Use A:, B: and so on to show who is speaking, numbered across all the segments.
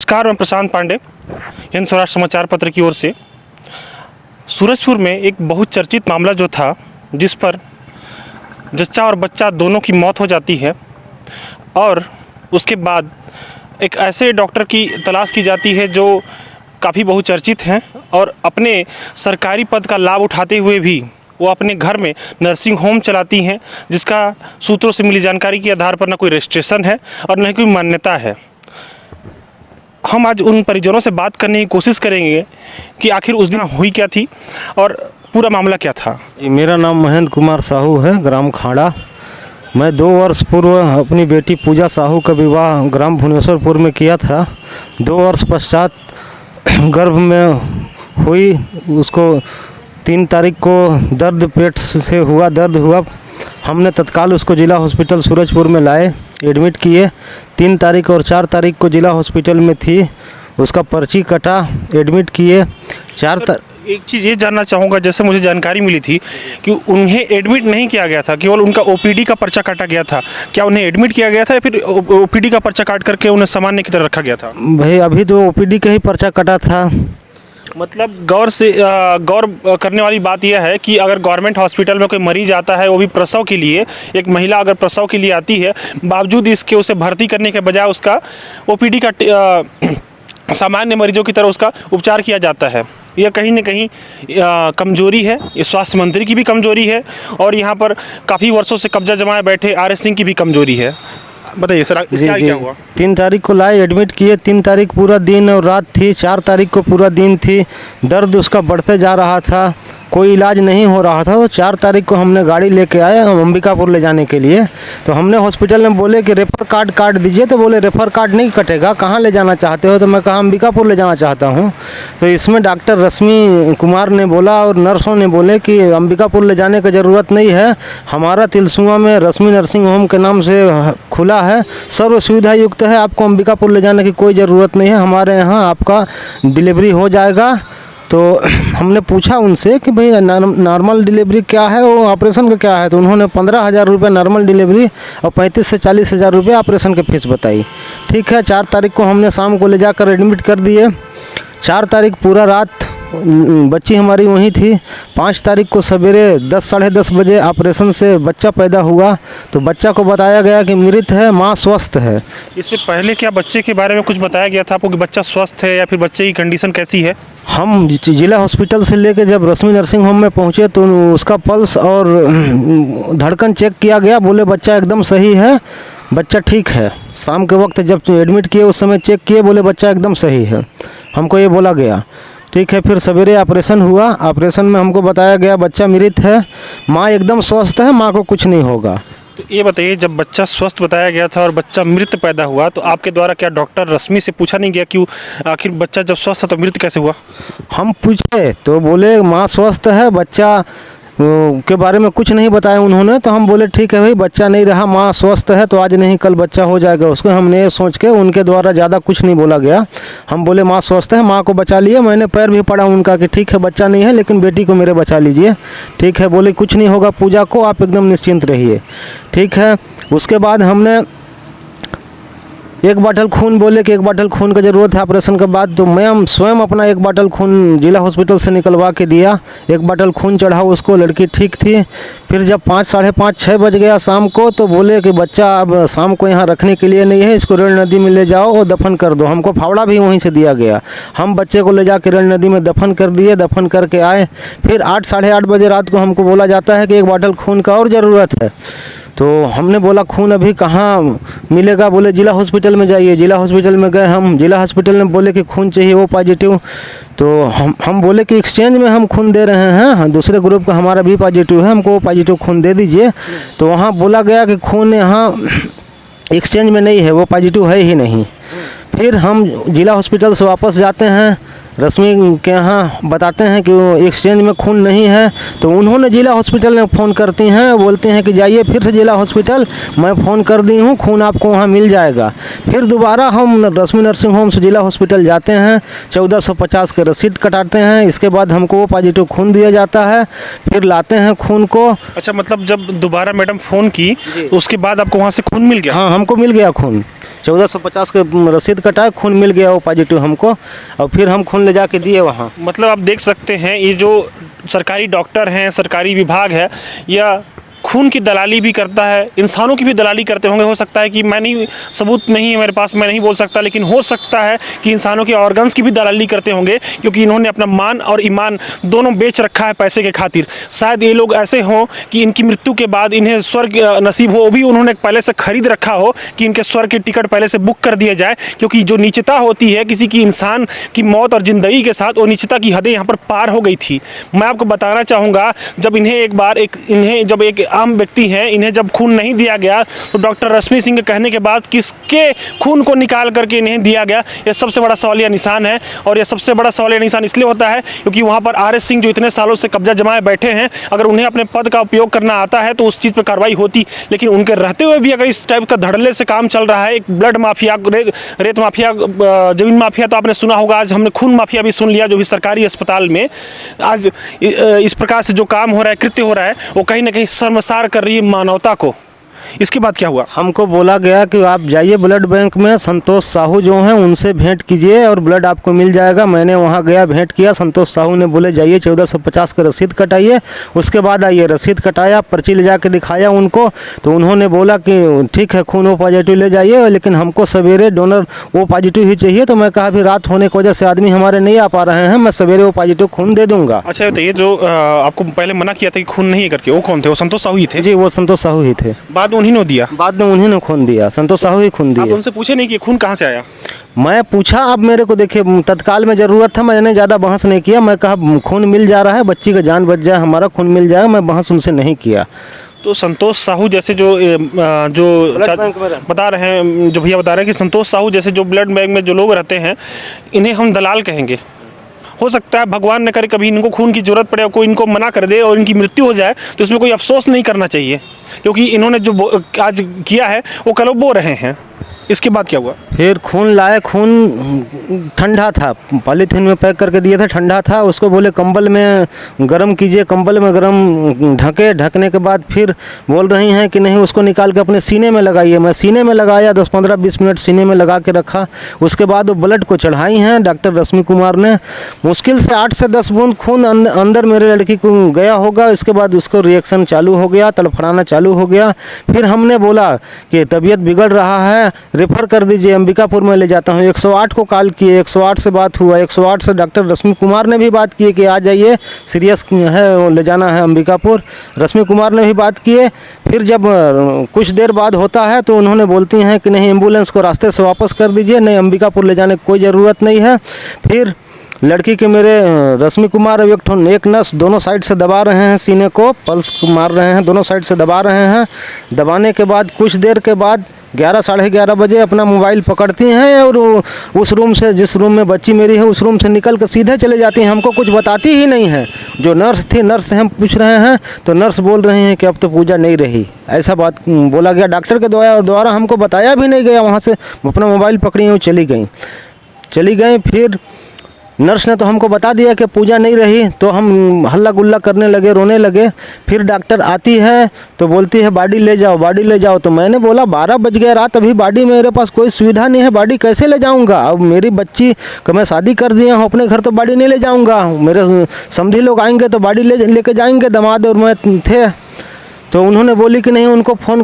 A: नमस्कार, मैं प्रशांत पांडे, हिंद स्वराज समाचार पत्र की ओर से। सूरजपुर में एक बहुत चर्चित मामला जो था, जिस पर जच्चा और बच्चा दोनों की मौत हो जाती है और उसके बाद एक ऐसे डॉक्टर की तलाश की जाती है जो काफ़ी बहुचर्चित हैं और अपने सरकारी पद का लाभ उठाते हुए भी वो अपने घर में नर्सिंग होम चलाती हैं, जिसका सूत्रों से मिली जानकारी के आधार पर न कोई रजिस्ट्रेशन है और न कोई मान्यता है। हम आज उन परिजनों से बात करने की कोशिश करेंगे कि आखिर उस दिन हुई क्या थी और पूरा मामला क्या था।
B: जी, मेरा नाम महेंद्र कुमार साहू है, ग्राम खाड़ा। मैं 2 वर्ष पूर्व अपनी बेटी पूजा साहू का विवाह ग्राम भुवनेश्वरपुर में किया था। 2 वर्ष पश्चात गर्भ में हुई, उसको 3 तारीख को दर्द पेट से हुआ, दर्द हुआ। हमने तत्काल उसको जिला हॉस्पिटल सूरजपुर में लाए, एडमिट किए। 3 तारीख और 4 तारीख को जिला हॉस्पिटल में थी, उसका पर्ची कटा, एडमिट किए।
A: एक चीज़ ये जानना चाहूँगा, जैसे मुझे जानकारी मिली थी कि उन्हें एडमिट नहीं किया गया था, केवल उनका ओपीडी का पर्चा काटा गया था। क्या उन्हें एडमिट किया गया था या फिर ओपीडी का पर्चा काट करके उन्हें सामान्य की तरह रखा गया था?
B: भाई, अभी तो ओपीडी का ही पर्चा कटा था।
A: मतलब गौर करने वाली बात यह है कि अगर गवर्नमेंट हॉस्पिटल में कोई मरीज आता है, वो भी प्रसव के लिए, एक महिला अगर प्रसव के लिए आती है, बावजूद इसके उसे भर्ती करने के बजाय उसका ओपीडी का सामान्य मरीजों की तरह उसका उपचार किया जाता है। यह कहीं न कहीं कमजोरी है, ये स्वास्थ्य मंत्री की भी कमजोरी है और यहाँ पर काफ़ी वर्षों से कब्जा जमाए बैठे आर.एस. सिंह की भी कमजोरी है। बताइए सर, क्या हुआ?
B: 3 तारीख को लाए, एडमिट किए। 3 तारीख पूरा दिन और रात थी, 4 तारीख को पूरा दिन थी। दर्द उसका बढ़ते जा रहा था, कोई इलाज नहीं हो रहा था। तो 4 तारीख को हमने गाड़ी लेके आए अंबिकापुर ले जाने के लिए। तो हमने हॉस्पिटल में बोले कि रेफर कार्ड काट दीजिए, तो बोले रेफर कार्ड नहीं कटेगा, कहाँ ले जाना चाहते हो? तो मैं कहा अंबिकापुर ले जाना चाहता हूँ। तो इसमें डॉक्टर रश्मि कुमार ने बोला और नर्सों ने बोले कि अंबिकापुर ले जाने की ज़रूरत नहीं है, हमारा तिलसुआ में रश्मि नर्सिंग होम के नाम से खुला है, सर्व सुविधा युक्त है, आपको अंबिकापुर ले जाने की कोई ज़रूरत नहीं है, हमारे यहाँ आपका डिलीवरी हो जाएगा। तो हमने पूछा उनसे कि भाई नॉर्मल डिलीवरी क्या है, वो ऑपरेशन का क्या है? तो उन्होंने 15,000 रुपये नॉर्मल डिलीवरी और 35 से 40 हज़ार रुपये ऑपरेशन की फीस बताई। ठीक है, 4 तारीख को हमने शाम को ले जाकर एडमिट कर दिए। 4 तारीख पूरा रात बच्ची हमारी वहीं थी। 5 तारीख को सवेरे 10 साढ़े 10 बजे ऑपरेशन से बच्चा पैदा हुआ। तो बच्चा को बताया गया कि मृत है, माँ स्वस्थ है।
A: इससे पहले क्या बच्चे के बारे में कुछ बताया गया था आपको कि बच्चा स्वस्थ है या फिर बच्चे की कंडीशन कैसी है?
B: हम जिला हॉस्पिटल से लेके जब रश्मि नर्सिंग होम में पहुँचे तो उसका पल्स और धड़कन चेक किया गया, बोले बच्चा एकदम सही है, बच्चा ठीक है। शाम के वक्त जब एडमिट किए उस समय चेक किए, बोले बच्चा एकदम सही है, हमको ये बोला गया। ठीक है, फिर सवेरे ऑपरेशन हुआ। ऑपरेशन में हमको बताया गया बच्चा मृत है, माँ एकदम स्वस्थ है, माँ को कुछ नहीं होगा।
A: तो ये बताइए, जब बच्चा स्वस्थ बताया गया था और बच्चा मृत पैदा हुआ, तो आपके द्वारा क्या डॉक्टर रश्मि से पूछा नहीं गया कि आखिर बच्चा जब स्वस्थ था तो मृत कैसे हुआ?
B: हम पूछे तो बोले माँ स्वस्थ है, बच्चा के बारे में कुछ नहीं बताया उन्होंने। तो हम बोले ठीक है भाई, बच्चा नहीं रहा, माँ स्वस्थ है, तो आज नहीं कल बच्चा हो जाएगा उसको। हमने ये सोच के उनके द्वारा ज़्यादा कुछ नहीं बोला गया। हम बोले माँ स्वस्थ है, माँ को बचा लिए। मैंने पैर भी पड़ा उनका कि ठीक है बच्चा नहीं है, लेकिन बेटी को मेरे बचा लीजिए। ठीक है, बोले कुछ नहीं होगा पूजा को, आप एकदम निश्चिंत रहिए। ठीक है, उसके बाद हमने 1 बाटल खून, बोले कि 1 बाटल खून की ज़रूरत है ऑपरेशन के बाद। तो मैं स्वयं अपना 1 बाटल खून जिला हॉस्पिटल से निकलवा के दिया। 1 बाटल खून चढ़ा उसको, लड़की ठीक थी। फिर जब 5 साढ़े 5 6 बज गया शाम को, तो बोले कि बच्चा अब शाम को यहाँ रखने के लिए नहीं है, इसको रेल नदी में ले जाओ और दफन कर दो। हमको फावड़ा भी वहीं से दिया गया। हम बच्चे को ले जाकर रेल नदी में दफन कर दिए। दफन करके आए। फिर 8 साढ़े 8 बजे रात को हमको बोला जाता है कि 1 बाटल खून का और ज़रूरत है। तो हमने बोला खून अभी कहाँ मिलेगा? बोले जिला हॉस्पिटल में जाइए। जिला हॉस्पिटल में गए हम, जिला हॉस्पिटल में बोले कि खून चाहिए वो पॉजिटिव। तो हम बोले कि एक्सचेंज में हम खून दे रहे हैं, दूसरे ग्रुप का हमारा भी पॉजिटिव है, हमको वो पॉजिटिव खून दे दीजिए। तो वहाँ बोला गया कि खून यहाँ एक्सचेंज में नहीं है, वो पॉजिटिव है ही नहीं। फिर हम जिला हॉस्पिटल से वापस जाते हैं, रश्मि के यहाँ बताते हैं कि वो एक्सचेंज में खून नहीं है। तो उन्होंने जिला हॉस्पिटल में फ़ोन करती हैं, बोलते हैं कि जाइए फिर से जिला हॉस्पिटल, मैं फ़ोन कर दी हूँ, खून आपको वहाँ मिल जाएगा। फिर दोबारा हम रश्मि नर्सिंग होम से जिला हॉस्पिटल जाते हैं, 1450 के रसीद कटाते हैं। इसके बाद हमको वो पॉजिटिव खून दिया जाता है। फिर लाते हैं खून को।
A: अच्छा, मतलब जब दोबारा मैडम फ़ोन की तो उसके बाद आपको वहाँ से खून मिल गया?
B: हाँ, हमको मिल गया खून। 1450 के रसीद कटाए, खून मिल गया वो पॉजिटिव हमको, और फिर हम खून ले जाके दिए वहाँ।
A: मतलब आप देख सकते हैं ये जो सरकारी डॉक्टर हैं, सरकारी विभाग है, या खून की दलाली भी करता है, इंसानों की भी दलाली करते होंगे। हो सकता है कि मैं नहीं, सबूत नहीं है मेरे पास, मैं नहीं बोल सकता, लेकिन हो सकता है कि इंसानों के ऑर्गन्स की भी दलाली करते होंगे, क्योंकि इन्होंने अपना मान और ईमान दोनों बेच रखा है पैसे के खातिर। शायद ये लोग ऐसे हों कि इनकी मृत्यु के बाद इन्हें स्वर्ग नसीब हो, वो भी उन्होंने पहले से खरीद रखा हो कि इनके स्वर्ग की टिकट पहले से बुक कर दिया जाए, क्योंकि जो नीचता होती है किसी की, इंसान की मौत और ज़िंदगी के साथ, वो नीचता की हदें यहाँ पर पार हो गई थी। मैं आपको बताना चाहूँगा, जब इन्हें जब एक आम व्यक्ति हैं, इन्हें जब खून नहीं दिया गया, तो डॉक्टर रश्मि सिंह के कहने के बाद किसके खून को निकाल करके इन्हें दिया गया, यह सबसे बड़ा सवालिया निशान है। और यह सबसे बड़ा सवालिया निशान इसलिए होता है क्योंकि वहाँ पर आर एस सिंह जो इतने सालों से कब्जा जमाए बैठे हैं, अगर उन्हें अपने पद का उपयोग करना आता है तो उस चीज़ पर कार्रवाई होती, लेकिन उनके रहते हुए भी अगर इस टाइप का धड़ल्ले से काम चल रहा है, एक ब्लड माफिया, रेत माफिया, जमीन माफिया तो आपने सुना होगा, आज हमने खून माफिया भी सुन लिया, जो भी सरकारी अस्पताल में आज इस प्रकार से जो काम हो रहा है, कृत्य हो रहा है, वो कहीं ना कहीं शर्मसार कर रही है मानवता को। इसके बाद क्या हुआ?
B: हमको बोला गया कि आप जाइए ब्लड बैंक में, संतोष साहू जो हैं उनसे भेंट कीजिए और ब्लड आपको मिल जाएगा। मैंने वहाँ गया, भेंट किया। संतोष साहू ने बोले जाइए 1450 का रसीद कटाइए, उसके बाद आइए। रसीद कटाया, पर्ची ले जाके दिखाया उनको, तो उन्होंने बोला कि ठीक है खून ओ पॉजिटिव ले जाइए, लेकिन हमको सवेरे डोनर ओ पॉजिटिव ही चाहिए। तो मैं कहा अभी रात होने की वजह से आदमी हमारे नहीं आ पा रहे हैं, मैं सवेरे वो पॉजिटिव खून दे दूंगा।
A: अच्छा, तो ये जो आपको पहले मना किया था कि खून नहीं करके, वो कौन थे? वो संतोष साहू ही थे?
B: जी, वो संतोष साहू ही थे।
A: बाद में उन्हीं ने दिया?
B: बाद में उन्हीं ने खून दिया, संतोष साहू ही खून
A: आप
B: दिया।
A: उनसे पूछे नहीं कि खून कहाँ से आया?
B: मैं पूछा, अब मेरे को देखिए तत्काल में ज़रूरत था, मैंने ज़्यादा बहस नहीं किया। मैं कहा खून मिल जा रहा है, बच्ची का जान बच जाए, हमारा खून मिल जाएगा, मैं बहस उनसे नहीं किया।
A: तो संतोष साहू जैसे जो बता रहे हैं, जो भैया बता रहे हैं कि संतोष साहू जैसे जो ब्लड बैंक में जो लोग रहते हैं, इन्हें हम दलाल कहेंगे। हो सकता है भगवान न करे कभी इनको खून की जरूरत पड़े और कोई इनको मना कर दे और इनकी मृत्यु हो जाए, तो इसमें कोई अफसोस नहीं करना चाहिए, क्योंकि इन्होंने जो आज किया है वो कल बो रहे हैं। इसके बाद क्या हुआ?
B: फिर खून लाए, खून ठंडा था, पॉलीथीन में पैक करके दिए थे, ठंडा था। उसको बोले कंबल में गर्म कीजिए, कंबल में गर्म ढके। ढकने के बाद फिर बोल रही हैं कि नहीं, उसको निकाल के अपने सीने में लगाइए। मैं सीने में लगाया, 10-15-20 मिनट सीने में लगा के रखा। उसके बाद वो ब्लड को चढ़ाई हैं डॉक्टर रश्मि कुमार ने। मुश्किल से 8 से 10 बूंद खून अंदर मेरे लड़की को गया होगा। इसके बाद उसको रिएक्शन चालू हो गया, तड़फड़ाना चालू हो गया। फिर हमने बोला कि तबीयत बिगड़ रहा है, रेफर कर दीजिए, अंबिकापुर में ले जाता हूँ। 108 को कॉल किए, 108 से बात हुआ। 108 से डॉक्टर रश्मि कुमार ने भी बात की कि आ जाइए, सीरियस है, ले जाना है अंबिकापुर। रश्मि कुमार ने भी बात किए। फिर जब कुछ देर बाद होता है तो उन्होंने बोलती हैं कि नहीं, एम्बुलेंस को रास्ते से वापस कर दीजिए, नहीं अंबिकापुर ले जाने की कोई ज़रूरत नहीं है। फिर लड़की के मेरे रश्मि कुमार और एक नर्स दोनों साइड से दबा रहे हैं सीने को, पल्स मार रहे हैं, दोनों साइड से दबा रहे हैं। दबाने के बाद कुछ देर के बाद 11-11:30 बजे अपना मोबाइल पकड़ती हैं और उस रूम से, जिस रूम में बच्ची मेरी है, उस रूम से निकल कर सीधे चले जाती हैं। हमको कुछ बताती ही नहीं है। जो नर्स थी, नर्स से हम पूछ रहे हैं तो नर्स बोल रही हैं कि अब तो पूजा नहीं रही, ऐसा बात बोला गया डॉक्टर के द्वारा। हमको बताया भी नहीं गया। वहाँ से अपना मोबाइल पकड़ी और चली गई। फिर नर्स ने तो हमको बता दिया कि पूजा नहीं रही, तो हम हल्ला गुल्ला करने लगे, रोने लगे। फिर डॉक्टर आती है तो बोलती है बॉडी ले जाओ। तो मैंने बोला 12 बज गए रात, अभी बॉडी मेरे पास कोई सुविधा नहीं है, बॉडी कैसे ले जाऊंगा? अब मेरी बच्ची को मैं शादी कर दिया हूँ अपने घर, तो बॉडी नहीं ले जाऊंगा। मेरे समधी लोग आएंगे तो बॉडी लेके जाएंगे, दामाद और मैं थे। तो उन्होंने बोली कि नहीं, उनको फ़ोन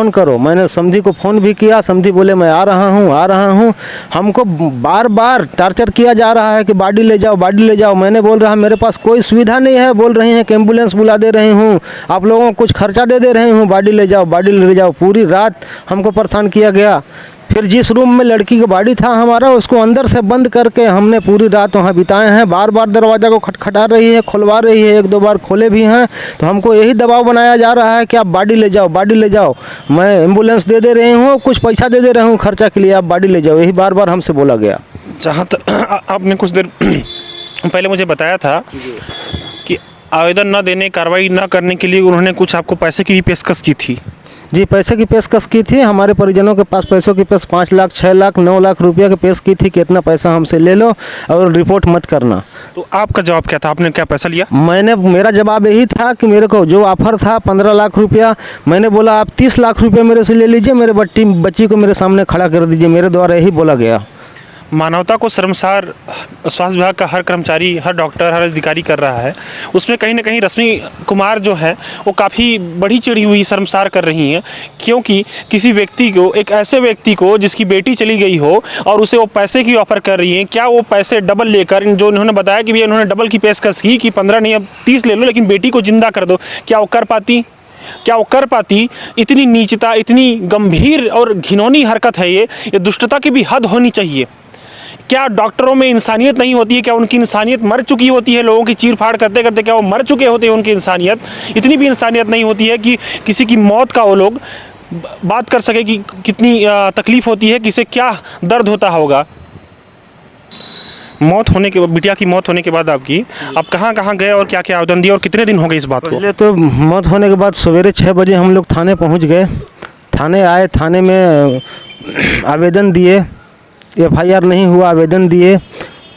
B: करो। मैंने समधी को फ़ोन भी किया, समधी बोले मैं आ रहा हूँ। हमको बार बार टार्चर किया जा रहा है कि बॉडी ले जाओ। मैंने बोल रहा मेरे पास कोई सुविधा नहीं है। बोल रही हैं कि एम्बुलेंस बुला दे रही हूँ, आप लोगों को कुछ खर्चा दे रही हूँ, बॉडी ले जाओ। पूरी रात हमको परेशान किया गया। फिर जिस रूम में लड़की का बॉडी था हमारा, उसको अंदर से बंद करके हमने पूरी रात वहाँ बिताए हैं। बार बार दरवाज़ा को खटखटा रही है, खुलवा रही है, 1-2 बार खोले भी हैं। तो हमको यही दबाव बनाया जा रहा है कि आप बॉडी ले जाओ। मैं एम्बुलेंस दे रही हूँ, कुछ पैसा दे रहा हूँ खर्चा के लिए, आप बॉडी ले जाओ, यही बार बार हमसे बोला गया।
A: जहाँ तक आपने कुछ देर पहले मुझे बताया था कि आवेदन न देने, कार्रवाई न करने के लिए उन्होंने कुछ आपको पैसे की भी पेशकश की थी।
B: जी पैसे की पेशकश की थी, हमारे परिजनों के पास पैसों की पेश 5 लाख 6 लाख 9 लाख रुपया की पेश की थी कि इतना पैसा हमसे ले लो और रिपोर्ट मत करना।
A: तो आपका जवाब क्या था, आपने क्या पैसा लिया?
B: मेरा जवाब यही था कि मेरे को जो ऑफ़र था 15 लाख रुपया, मैंने बोला आप 30 लाख रुपया मेरे से ले लीजिए, मेरे बच्ची को मेरे सामने खड़ा कर दीजिए, मेरे द्वारा यही बोला गया।
A: मानवता को शर्मसार स्वास्थ्य विभाग का हर कर्मचारी, हर डॉक्टर, हर अधिकारी कर रहा है। उसमें कहीं ना कहीं रश्मि कुमार जो है वो काफ़ी बड़ी चिड़ी हुई शर्मसार कर रही हैं, क्योंकि किसी व्यक्ति को, एक ऐसे व्यक्ति को जिसकी बेटी चली गई हो और उसे वो पैसे की ऑफ़र कर रही हैं, क्या वो पैसे डबल लेकर, जो उन्होंने बताया कि भैया उन्होंने डबल की पेशकश की कि 15 नहीं अब 30 ले लो लेकिन बेटी को जिंदा कर दो, क्या वो कर पाती? क्या वो कर पाती? इतनी नीचता, इतनी गंभीर और घिनौनी हरकत है ये दुष्टता की भी हद होनी चाहिए। क्या डॉक्टरों में इंसानियत नहीं होती है? क्या उनकी इंसानियत मर चुकी होती है? लोगों की चीर फाड़ करते करते क्या वो मर चुके होते हैं? उनकी इंसानियत, इतनी भी इंसानियत नहीं होती है कि किसी की मौत का वो लोग बात कर सके कि कितनी तकलीफ़ होती है, किसे क्या दर्द होता होगा। मौत होने के, बिटिया की मौत होने के बाद आपकी, आप कहाँ कहाँ गए और क्या क्या आवेदन दिए और कितने दिन हो गए इस बात को?
B: पहले तो मौत होने के बाद सवेरे 6 बजे हम लोग थाने पहुंच गए। थाने आए, थाने में आवेदन दिए, FIR नहीं हुआ, आवेदन दिए,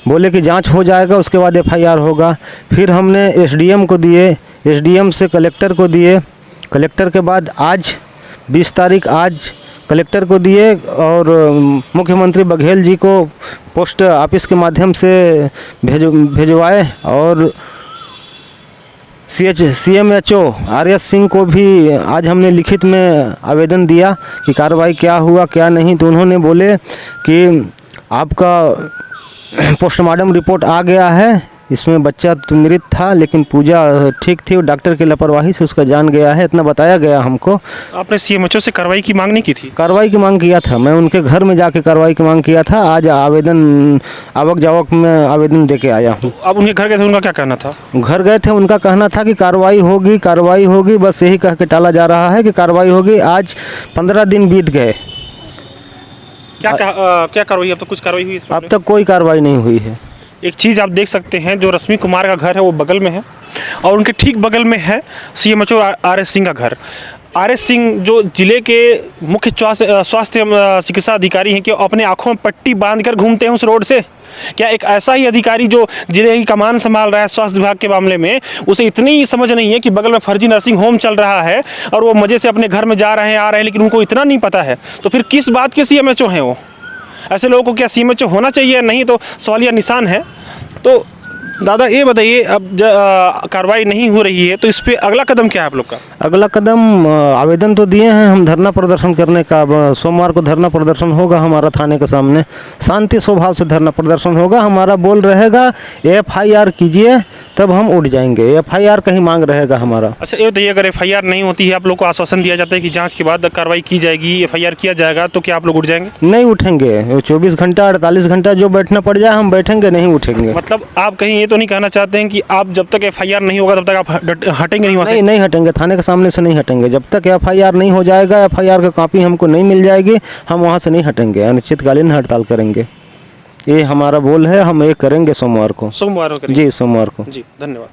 B: बोले कि जांच हो जाएगा उसके बाद FIR होगा। फिर हमने SDM को दिए, SDM से कलेक्टर को दिए, कलेक्टर के बाद आज 20 तारीख आज कलेक्टर को दिए और मुख्यमंत्री बघेल जी को पोस्ट ऑफिस के माध्यम से भेजवाए और CMHO RS सिंह को भी आज हमने लिखित में आवेदन दिया कि कार्रवाई क्या हुआ क्या नहीं। तो उन्होंने बोले कि आपका पोस्टमार्टम रिपोर्ट आ गया है, इसमें बच्चा तो मृत था लेकिन पूजा ठीक थी और डॉक्टर की लापरवाही से उसका जान गया है, इतना बताया गया हमको।
A: आपने CMHO से कार्रवाई की मांग नहीं की थी?
B: कार्रवाई की मांग किया था, मैं उनके घर में जाके कार्रवाई की मांग किया था। आज आवेदन आवक जावक में आवेदन दे के आया हूँ।
A: अब उनके घर गए थे, उनका क्या कहना था?
B: घर गए थे, उनका कहना था कि कार्रवाई होगी कार्रवाई होगी, बस यही कह के टाला जा रहा है कि कार्रवाई होगी। आज 15 दिन बीत गए,
A: क्या कार्रवाई? अब तक कुछ कार्रवाई हुई इसमें?
B: अब तक कोई कार्रवाई नहीं हुई है।
A: एक चीज़ आप देख सकते हैं, जो रश्मि कुमार का घर है वो बगल में है और उनके ठीक बगल में है CMHO RS सिंह का घर। RS सिंह जो जिले के मुख्य स्वास्थ्य चिकित्सा अधिकारी हैं, कि अपने आँखों में पट्टी बांध कर घूमते हैं उस रोड से? क्या एक ऐसा ही अधिकारी जो जिले की कमान संभाल रहा है स्वास्थ्य विभाग के मामले में, उसे इतनी समझ नहीं है कि बगल में फर्जी नर्सिंग होम चल रहा है और वो मज़े से अपने घर में जा रहे हैं आ रहे हैं, लेकिन उनको इतना नहीं पता है? तो फिर किस बात के CMHO हैं वो? ऐसे लोगों को क्या CMHO होना चाहिए या नहीं, तो सवालिया निशान है। तो दादा ये बताइए, अब कार्रवाई नहीं हो रही है तो इस पे अगला कदम क्या है आप लोग का?
B: अगला कदम आवेदन तो दिए हैं हम धरना प्रदर्शन करने का। अब सोमवार को धरना प्रदर्शन होगा हमारा थाने के सामने, शांति स्वभाव से धरना प्रदर्शन होगा। हमारा बोल रहेगा FIR कीजिए, तब हम उठ जाएंगे। FIR कहीं मांग रहेगा हमारा।
A: अच्छा ये बताइए, अगर FIR नहीं होती है, आप लोग को आश्वासन दिया जाता है कि जांच के बाद कार्रवाई की जाएगी, FIR किया जाएगा, तो क्या आप लोग उठ जाएंगे?
B: नहीं उठेंगे, 24 घंटा 48 घंटा जो बैठना पड़ जाए हम बैठेंगे, नहीं उठेंगे।
A: मतलब आप कहीं ये तो नहीं कहना चाहते हैं कि आप जब तक FIR नहीं होगा तब तक आप हटेंगे नहीं वहाँ से?
B: नहीं हटेंगे, थाने के सामने से नहीं हटेंगे जब तक FIR नहीं हो जाएगा। FIR का कॉपी हमको नहीं मिल जाएगी, हम वहाँ से नहीं हटेंगे, अनिश्चितकालीन हड़ताल करेंगे। ये हमारा बोल है, हम ये करेंगे सोमवार को।
A: सोमवार को करेंगे?
B: जी सोमवार को।
A: जी, धन्यवाद।